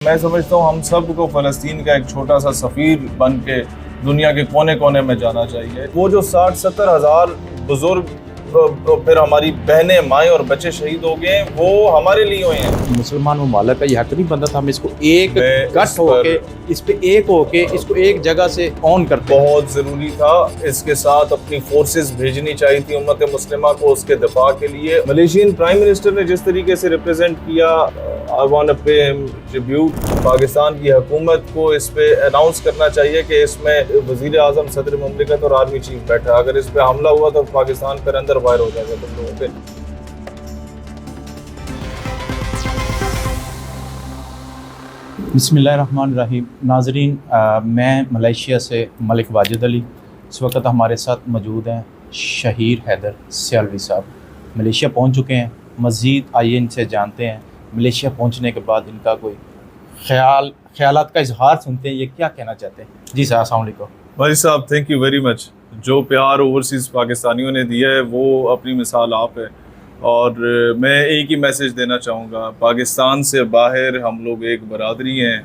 मैं समझता हूँ हम सब को फ़लस्तीन का एक छोटा सा सफ़ीर बन के दुनिया के कोने कोने में जाना चाहिए। वो जो 60-70 हज़ार बुजुर्ग फिर हमारी बहनें माएँ और बच्चे शहीद हो गए, वो हमारे लिए हुए हैं। मुसलमान ममालिक का ये हक नहीं बनता था हम इसको एक गठ होके इस पे एक होके इसको एक जगह से ऑन करते। बहुत ज़रूरी था, इसके साथ अपनी फोर्सेस भेजनी चाहिए थी उम्मत मुस्लिमा को उसके दिफा के लिए। मलेशियन प्राइम मिनिस्टर ने जिस तरीके से रिप्रेजेंट किया, I want to pay him tribute. Pakistan की हुकूमत को इस पे अनाउंस करना चाहिए कि इसमें वज़ीर आज़म, सदर मुमलिकत और आर्मी चीफ बैठा। अगर इस पे हमला हुआ तो पाकिस्तान फिर अंदर वायर हो जाएगा तुम लोगों पे। बिस्मिल्लाहिर्रहमानिर्रहीम। नाजरीन, मैं मलेशिया से मलिक वाजिद अली। इस वक्त हमारे साथ मौजूद हैं शहीर हैदर सियालवी साहब। मलेशिया पहुंच चुके हैं। मज़ीद आइए इनसे जानते हैं मलेशिया पहुंचने के बाद इनका कोई ख्यालात का इजहार सुनते हैं, ये क्या कहना चाहते हैं। जी सर, अस्सलाम वालेकुम। भाई साहब, थैंक यू वेरी मच। जो प्यार ओवरसीज़ पाकिस्तानियों ने दिया है वो अपनी मिसाल आप है। और मैं एक ही मैसेज देना चाहूँगा, पाकिस्तान से बाहर हम लोग एक बरादरी हैं,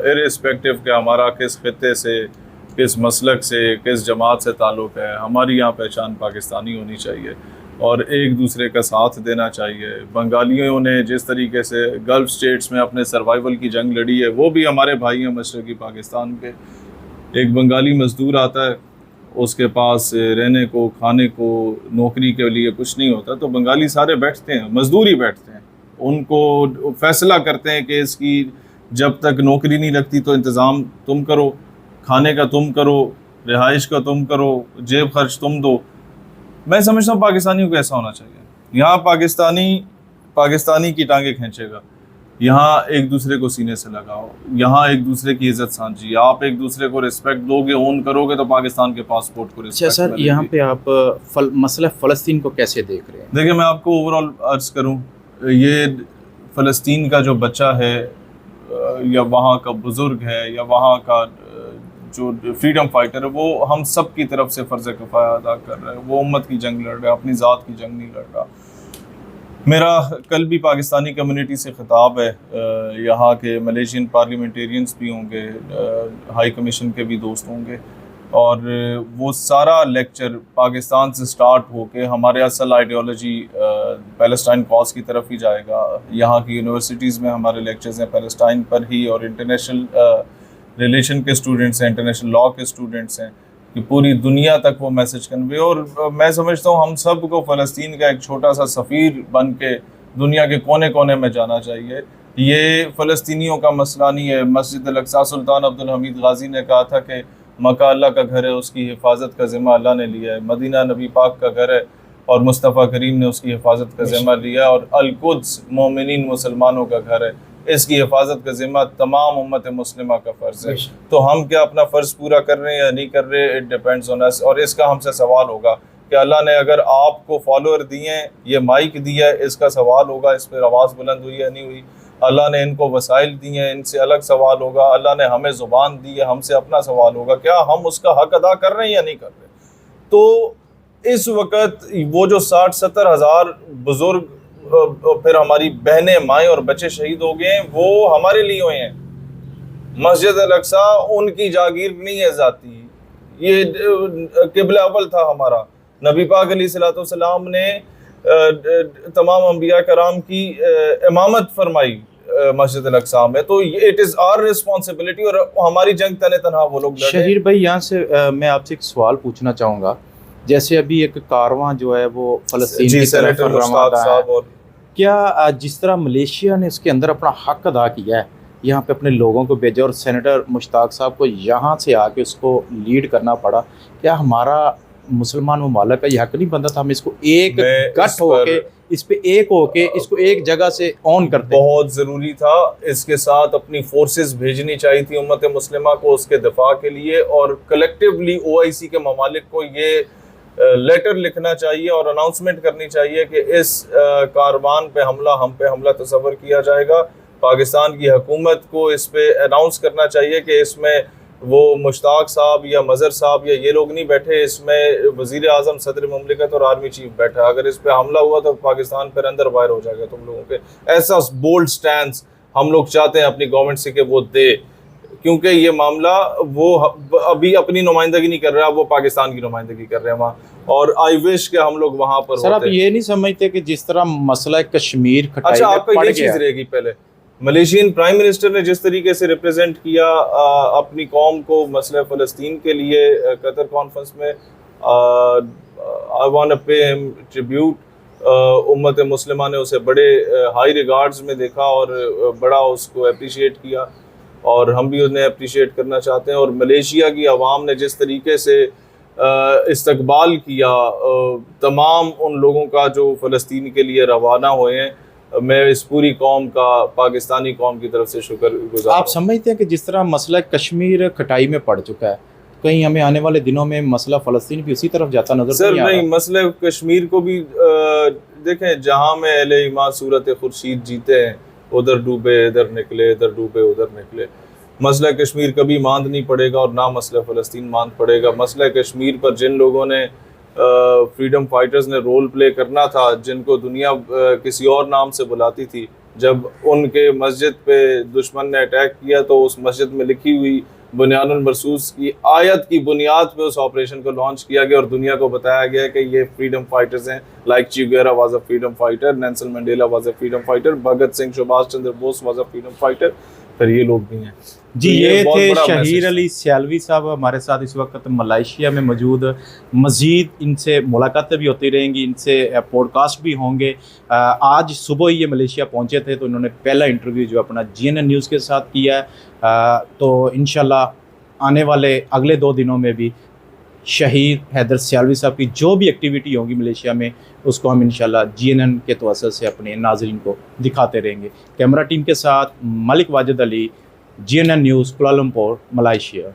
इर्रिस्पेक्टिव कि हमारा किस खित्ते से, किस मसलक से, किस जमात से ताल्लुक़ है, हमारी यहाँ पहचान पाकिस्तानी होनी चाहिए और एक दूसरे का साथ देना चाहिए। बंगालियों ने जिस तरीके से गल्फ़ स्टेट्स में अपने सर्वाइवल की जंग लड़ी है, वो भी हमारे भाई हैं मशरक़ी पाकिस्तान के। एक बंगाली मज़दूर आता है, उसके पास रहने को, खाने को, नौकरी के लिए कुछ नहीं होता, तो बंगाली सारे बैठते हैं, मज़दूर ही बैठते हैं। उनको फ़ैसला करते हैं कि इसकी जब तक नौकरी नहीं लगती तो इंतज़ाम तुम करो, खाने का तुम करो, रिहाइश का तुम करो, जेब खर्च तुम दो। मैं समझता हूँ पाकिस्तानियों को ऐसा होना चाहिए। यहाँ पाकिस्तानी की टांगें खींचेगा, यहाँ एक दूसरे को सीने से लगाओ, यहाँ एक दूसरे की इज्जत सांझी, आप एक दूसरे को रिस्पेक्ट दोगे, ओन करोगे तो पाकिस्तान के पासपोर्ट को रिस्पेक्ट। अच्छा सर, यहाँ पे आप मसला फ़लस्तीन को कैसे देख रहे हैं? देखिए, मैं आपको ओवरऑल अर्ज करूँ, ये फ़लस्तीन का जो बच्चा है या वहाँ का बुज़ुर्ग है या वहाँ का जो फ्रीडम फाइटर है, वो हम सब की तरफ से फ़र्ज़ किफ़ाया अदा कर रहा है। वो उम्मत की जंग लड़ रहा है, अपनी ज़ात की जंग नहीं लड़ रहा। मेरा कल भी पाकिस्तानी कम्युनिटी से ख़िताब है, यहाँ के मलेशियन पार्लियामेंटेरियंस भी होंगे, हाई कमीशन के भी दोस्त होंगे, और वो सारा लेक्चर पाकिस्तान से स्टार्ट होके हमारे असल आइडियोलॉजी पैलेस्टाइन कॉज की तरफ ही जाएगा। यहाँ की यूनिवर्सिटीज़ में हमारे लेक्चर्स हैं पैलेस्टाइन पर ही, और इंटरनेशनल रिलेशन के स्टूडेंट्स हैं, इंटरनेशनल लॉ के स्टूडेंट्स हैं, कि पूरी दुनिया तक वो मैसेज कन्वे। और मैं समझता हूँ हम सब को फ़लस्तीन का एक छोटा सा सफ़ीर बन के दुनिया के कोने कोने में जाना चाहिए। ये फ़लस्तीनियों का मसला नहीं है। मस्जिद अल-अक़सा, सुल्तान अब्दुल हमीद गाज़ी ने कहा था कि मक्का अल्लाह का घर है, उसकी हिफाजत का ज़िम्मा अल्लाह ने लिया है। मदीना नबी पाक का घर है और मुस्तफ़ा करीम ने उसकी हिफाजत का ज़िम्मा लिया, और अल-कुद्स मोमिनीन मुसलमानों का घर है, इसकी हिफाजत का ज़िम्मा तमाम उम्मत मुस्लिमा का फ़र्ज़ है। तो हम क्या अपना फ़र्ज़ पूरा कर रहे हैं या नहीं कर रहे, इट डिपेंड्स ऑन अस। और इसका हमसे सवाल होगा कि अल्लाह ने अगर आपको फॉलोअर दिए हैं, ये माइक दिया है, इसका सवाल होगा इस पर आवाज़ बुलंद हुई या नहीं हुई। अल्लाह ने इनको वसाइल दिए हैं, इनसे अलग सवाल होगा। अल्लाह ने हमें ज़ुबान दी है, हमसे अपना सवाल होगा, क्या हम उसका हक अदा कर रहे हैं या नहीं कर रहे। तो इस वक्त वो जो 60-70 हज़ार बुज़ुर्ग फिर हमारी बहनें माएँ और बच्चे शहीद हो गए, वो हमारे लिए हुए हैं। मस्जिद अल-अक़सा उनकी जागीर नहीं है ज़ाती, ये क़िबला अव्वल था हमारा। नबी पाक अलैहिस्सलाम ने तमाम अंबिया कराम की इमामत फरमाई मस्जिद अल-अक़सा में, तो इट इज़ आवर रिस्पॉन्सिबिलिटी, और हमारी जंग तने तनहा वो लोग लड़े। शहीर भाई, यहाँ से मैं आपसे एक सवाल पूछना चाहूँगा। जैसे अभी एक कारवां जो है वो फ़लस्तीन की तरफ रवाना है, क्या जिस तरह मलेशिया ने इसके अंदर अपना हक अदा किया है, यहाँ पे अपने लोगों को भेजा और सेनेटर मुश्ताक साहब को यहाँ से आके उसको लीड करना पड़ा, क्या हमारा मुसलमान ममालिक का ये हक नहीं बनता था हम इसको एक गठ होके इस पे एक होके इसको एक जगह से ऑन करते? बहुत ज़रूरी था, इसके साथ अपनी फोर्सेस भेजनी चाहिए थी उम्मत मुस्लिमा को उसके दिफा के लिए, और कलेक्टिवली OIC के ममालिक को ये लेटर लिखना चाहिए और अनाउंसमेंट करनी चाहिए कि इस कारवान पे हमला, हम पे हमला तस्वर किया जाएगा। पाकिस्तान की हुकूमत को इस पे अनाउंस करना चाहिए कि इसमें वो मुश्ताक साहब या मज़र साहब या ये लोग नहीं बैठे, इसमें वज़ीर आज़म, सदर मुमलिकत और आर्मी चीफ बैठा। अगर इस पे हमला हुआ तो पाकिस्तान फिर अंदर वायर हो जाएगा तुम लोगों के। ऐसा बोल्ड स्टैंड ہم لوگ چاہتے ہیں اپنی گورنمنٹ سے کہ وہ دے، کیونکہ یہ معاملہ وہ ابھی اپنی نمائندگی نہیں کر رہا، وہ پاکستان کی نمائندگی کر رہے ہیں وہاں، اور آئی وش کہ ہم لوگ وہاں پر سر آپ یہ نہیں سمجھتے کہ جس طرح مسئلہ کشمیر کھٹائی اچھا میں آپ کا یہ چیز رہے گی، پہلے ملیشین پرائم منسٹر نے جس طریقے سے ریپرزینٹ کیا اپنی قوم کو مسئلہ فلسطین کے لیے قطر کانفرنس میں، I want to pay him tribute، امت مسلمہ نے اسے بڑے ہائی ریگارڈز میں دیکھا اور بڑا اس کو اپریشیٹ کیا، اور ہم بھی انہیں اپریشیٹ کرنا چاہتے ہیں. اور ملیشیا کی عوام نے جس طریقے سے استقبال کیا تمام ان لوگوں کا جو فلسطین کے لیے روانہ ہوئے ہیں، میں اس پوری قوم کا، پاکستانی قوم کی طرف سے شکر گزار ہوں. آپ سمجھتے ہیں کہ جس طرح مسئلہ کشمیر کھٹائی میں پڑ چکا ہے، کہیں ہمیں آنے والے دنوں میں مسئلہ فلسطین بھی اسی طرف جاتا نظر سر نہیں، مسئلہ کشمیر کو بھی دیکھیں، جہاں میں اہل ایمان صورت خورشید جیتے ہیں، ادھر ڈوبے ادھر نکلے، ادھر ڈوبے ادھر نکلے. مسئلہ کشمیر کبھی ماند نہیں پڑے گا، اور نہ مسئلہ فلسطین ماند پڑے گا. مسئلہ کشمیر پر جن لوگوں نے فریڈم فائٹرز نے رول پلے کرنا تھا، جن کو دنیا کسی اور نام سے بلاتی تھی، جب ان کے مسجد پہ دشمن نے اٹیک کیا تو اس مسجد میں لکھی ہوئی بنیان المرصوص کی آیت کی بنیاد پہ اس آپریشن کو لانچ کیا گیا، اور دنیا کو بتایا گیا کہ یہ فریڈم فائٹرز ہیں. Like Che Guevara was a freedom fighter, Nelson Mandela was a freedom fighter, Bhagat Singh سبھاش Chandra Bose was a freedom fighter, پھر یہ لوگ بھی ہیں. جی یہ تھے شہیر علی سیالوی صاحب ہمارے ساتھ اس وقت ملائیشیا میں موجود. مزید ان سے ملاقاتیں بھی ہوتی رہیں گی، ان سے پوڈ کاسٹ بھی ہوں گے. آج صبح ہی یہ ملیشیا پہنچے تھے، تو انہوں نے پہلا انٹرویو جو اپنا GNN نیوز کے ساتھ کیا ہے. تو انشاءاللہ آنے والے اگلے 2 دنوں میں بھی شہید حیدر سیالوی صاحب کی جو بھی ایکٹیویٹی ہوگی ملیشیا میں، اس کو ہم انشاءاللہ GNN کے توسط سے اپنے ناظرین کو دکھاتے رہیں گے. کیمرہ ٹیم کے ساتھ ملک Wajid Ali, GNN news, Kuala Lumpur, Malaysia.